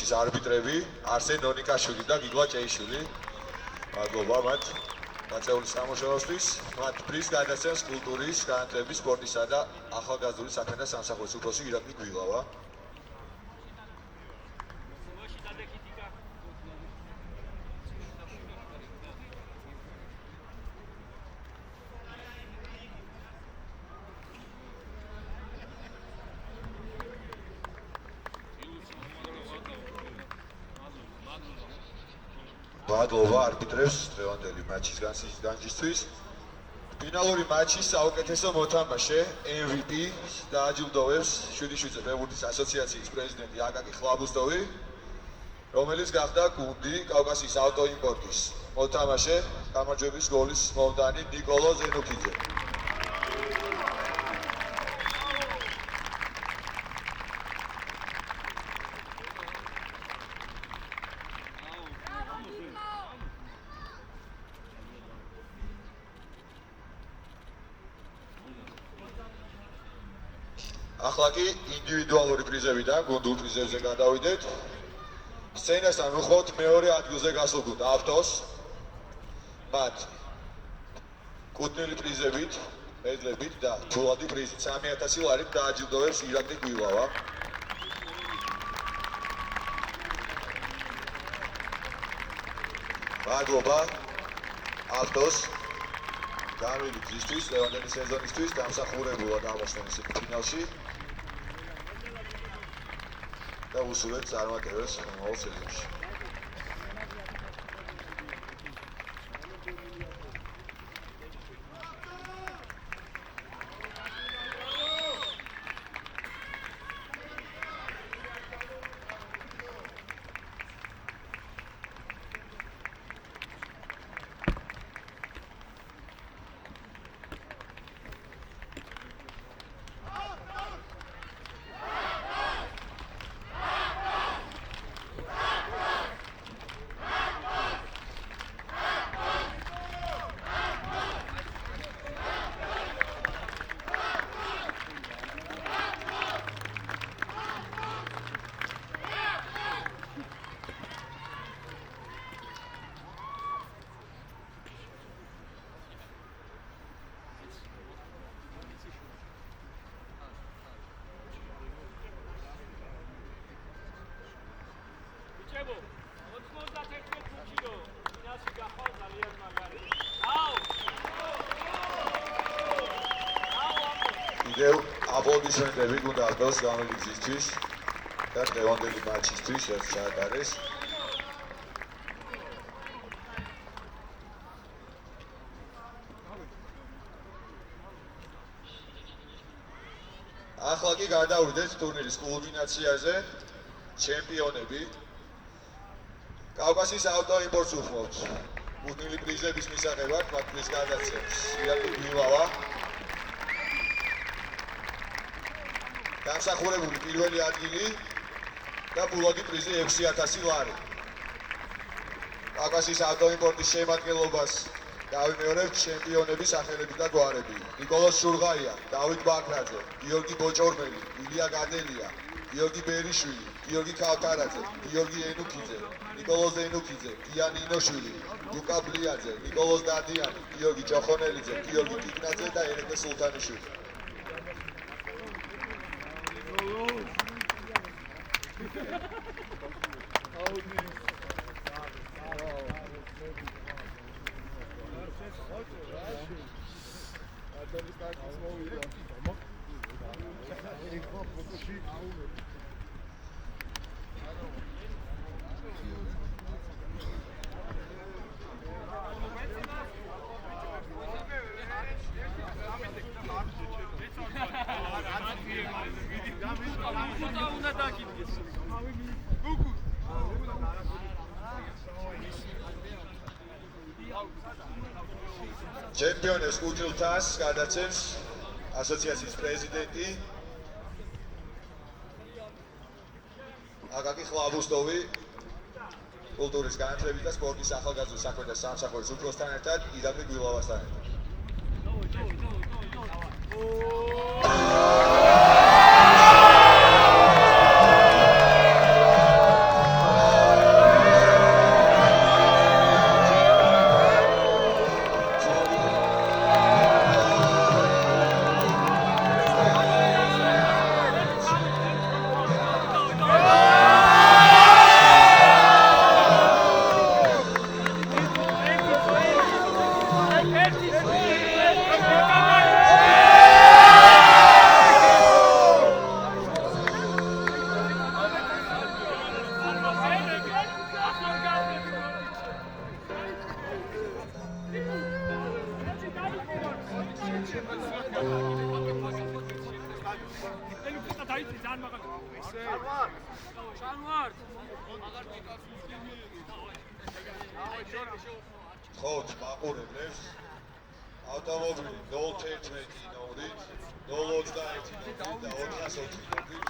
თამაშის არბიტრები არსენ ნონიკაშვილი და გიგლა ჭეიშვილი. მადლობა მათ გაწეული სამუშაოსთვის. მათ პრიზს გადასცემს კულტურის, განათლების, სპორტისა და ახალგაზრდული საქმეთა სამსახურის უფროსი ირაკლი გვილავა. მადლობა არბიტრებს დღევანდელი მაჩის განჯისთვის. ფინალური მაჩის საუკეთესო მოთამაშე MVP დააჯილდოვებს 7-7 ფეხბურთის ასოციაციის პრეზიდენტი აკაკი ხლაბუსტოვი, რომელიც გახდა გუნდი კავკასიის ავტოიმპორტის მოთამაშე გამარჯვების გოლის მომდანი ნიკოლო ზენუქიძე. ახლა კი ინდივიდუალური პრიზებიდან გუნდურ პრიზებზე გადავიდეთ. სცენასთან ვუხმობთ მეორე ადგილზე გასულ გუნდ ავტოს. მათ კუთვნილი პრიზებით, მედლებით და ფულადი პრიზით 3000 ლარით დააჯილდოვებს ირაკლი გვილავა. მადლობა ავტოს გამილი გზისთვის, ლევანდელი სეზონისთვის დამსახურებულად აღმოჩნდნენ ისინი ფინალში. და უსურვებთ წარმატებებს მომავალ სეზონში. კიდევ აპლოდისმენტები გუნდ ავტოს გამილი გზისთვის და დღევანდელი მაჩისთვის ერთ ჩაატარეს. ახლა კი გადავიდეთ ტურნირის კულმინაციაზე. ჩემპიონები კავკასიის ავტოიმპორტს უხმობთ. კუთვნილი პრიზების მისაღებად მათ პრიზს გადასცემს ირაკლი გვილავა. დამსახურებული პირველი ადგილი და ფულადი პრიზი 6000 ლარი. კავკასიის ავტოიმპორტის შემადგენლობას გავიმეორებთ ჩემპიონების სახელები და გვარები. ნიკოლოზ შურღაია, დავით ბაქრაძე, გიორგი ბოჭორმელი, ილია გადელია, გიორგი ბერიშვილი, გიორგი ქავთარაძე, გიორგი ენუქიძე, ნიკოლოზ ენუქიძე, გიან ინოშვილი, ლუკა ბლიაძე, ნიკოლოზ დადიანი, გიორგი ჭოხონელიძე, გიორგი კიკნაძე და ერეკლე სულთანიშვილი. ჩემპიონებს კუთვნილ თასს გადაცემს ასოციაციის პრეზიდენტი აკაკი ხლაბუსტოვი, კულტურის, განათლების და სპორტის ახალგაზრდული საქმეთა სამსახურის უფროსთან ერთად ირაკლი გვილავასთან ერთად. ხოთ მაყურებლებს ავტომობილი 011 ნომრით 021 ნომრით და 404 ნომრით